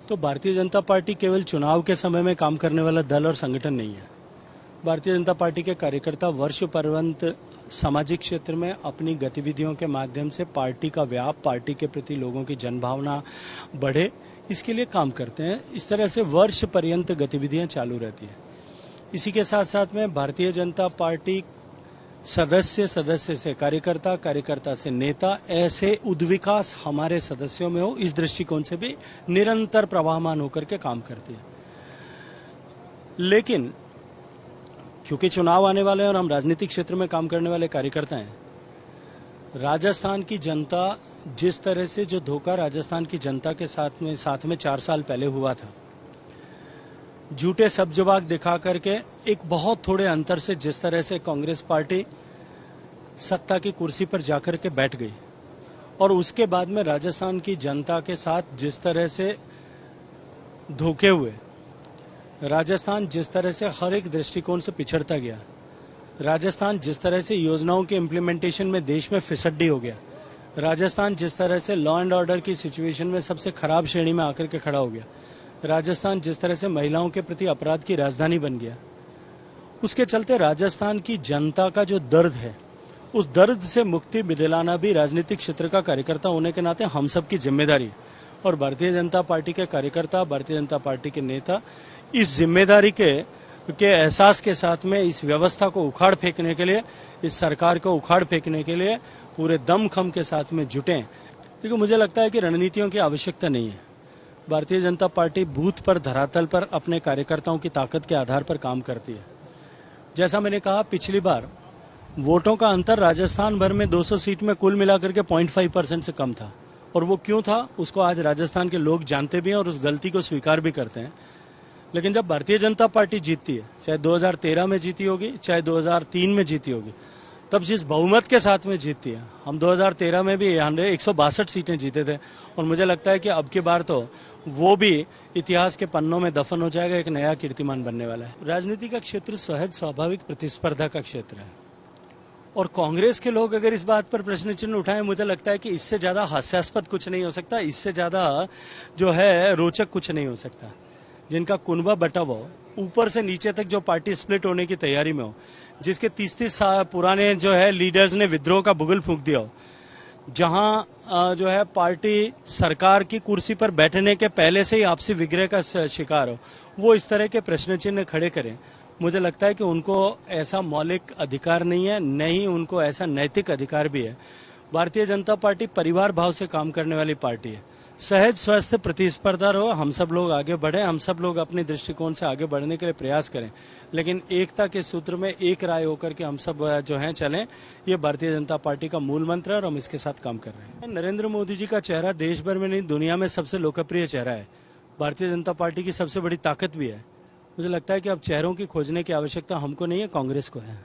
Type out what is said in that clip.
तो भारतीय जनता पार्टी केवल चुनाव के समय में काम करने वाला दल और संगठन नहीं है। भारतीय जनता पार्टी के कार्यकर्ता वर्ष पर्यंत सामाजिक क्षेत्र में अपनी गतिविधियों के माध्यम से पार्टी का व्याप, पार्टी के प्रति लोगों की जनभावना बढ़े, इसके लिए काम करते हैं। इस तरह से वर्ष पर्यंत गतिविधियां चालू रहती हैं। इसी के साथ साथ में भारतीय जनता पार्टी सदस्य से कार्यकर्ता, कार्यकर्ता से नेता, ऐसे उद्विकास हमारे सदस्यों में हो, इस दृष्टिकोण से भी निरंतर प्रवाहमान होकर के काम करती है। लेकिन क्योंकि चुनाव आने वाले हैं और हम राजनीतिक क्षेत्र में काम करने वाले कार्यकर्ता हैं, राजस्थान की जनता जिस तरह से जो धोखा राजस्थान की जनता के साथ में 4 साल पहले हुआ था, झूठे सब जवाब दिखा करके एक बहुत थोड़े अंतर से जिस तरह से कांग्रेस पार्टी सत्ता की कुर्सी पर जाकर के बैठ गई और उसके बाद में राजस्थान की जनता के साथ जिस तरह से धोखे हुए, राजस्थान जिस तरह से हर एक दृष्टिकोण से पिछड़ता गया, राजस्थान जिस तरह से योजनाओं के इम्प्लीमेंटेशन में देश में फिसड्डी हो गया, राजस्थान जिस तरह से लॉ एंड ऑर्डर की सिचुएशन में सबसे खराब श्रेणी में आकर के खड़ा हो गया, राजस्थान जिस तरह से महिलाओं के प्रति अपराध की राजधानी बन गया, उसके चलते राजस्थान की जनता का जो दर्द है, उस दर्द से मुक्ति दिलाना भी राजनीतिक क्षेत्र का कार्यकर्ता होने के नाते हम सब की जिम्मेदारी है। और भारतीय जनता पार्टी के कार्यकर्ता, भारतीय जनता पार्टी के नेता इस जिम्मेदारी के एहसास के साथ में इस व्यवस्था को उखाड़ फेंकने के लिए, इस सरकार को उखाड़ फेंकने के लिए पूरे दमखम के साथ में जुटे। क्योंकि मुझे लगता है कि रणनीतियों की आवश्यकता नहीं है। भारतीय जनता पार्टी बूथ पर, धरातल पर अपने कार्यकर्ताओं की ताकत के आधार पर काम करती है। जैसा मैंने कहा, पिछली बार वोटों का अंतर राजस्थान भर में 200 सीट में कुल मिलाकर के 0.5% से कम था। और वो क्यों था, उसको आज राजस्थान के लोग जानते भी हैं और उस गलती को स्वीकार भी करते हैं। लेकिन जब भारतीय जनता पार्टी जीतती है, चाहे 2013 में जीती होगी, चाहे 2003 में जीती होगी, तब जिस बहुमत के साथ में जीतती है, हम 2013 में भी 162 सीटें जीते थे और मुझे लगता है कि अब की बार तो वो भी इतिहास के पन्नों में दफन हो जाएगा, एक नया कीर्तिमान बनने वाला है। राजनीति का क्षेत्र सहज स्वाभाविक प्रतिस्पर्धा का क्षेत्र है और कांग्रेस के लोग अगर इस बात पर प्रश्न चिन्ह उठाएं, मुझे लगता है कि इससे ज्यादा हास्यास्पद कुछ नहीं हो सकता, इससे ज्यादा जो है रोचक कुछ नहीं हो सकता। जिनका कुनबा बटा हुआ हो, ऊपर से नीचे तक जो पार्टी स्प्लिट होने की तैयारी में हो, जिसके 30 पुराने जो है लीडर्स ने विद्रोह का बुगल फूंक दिया हो, जहां जो है पार्टी सरकार की कुर्सी पर बैठने के पहले से ही आपसी विग्रह का शिकार हो, वो इस तरह के प्रश्न चिन्ह खड़े करें, मुझे लगता है कि उनको ऐसा मौलिक अधिकार नहीं है, न ही उनको ऐसा नैतिक अधिकार भी है। भारतीय जनता पार्टी परिवार भाव से काम करने वाली पार्टी है। सहज स्वस्थ प्रतिस्पर्धा रहो, हम सब लोग आगे बढ़े, हम सब लोग अपने दृष्टिकोण से आगे बढ़ने के लिए प्रयास करें, लेकिन एकता के सूत्र में एक राय होकर के हम सब जो हैं चलें, ये भारतीय जनता पार्टी का मूल मंत्र है और हम इसके साथ काम कर रहे हैं। नरेंद्र मोदी जी का चेहरा देश भर में नहीं, दुनिया में सबसे लोकप्रिय चेहरा है। भारतीय जनता पार्टी की सबसे बड़ी ताकत भी है। मुझे लगता है कि अब चेहरों की खोजने की आवश्यकता हमको नहीं है, कांग्रेस को है।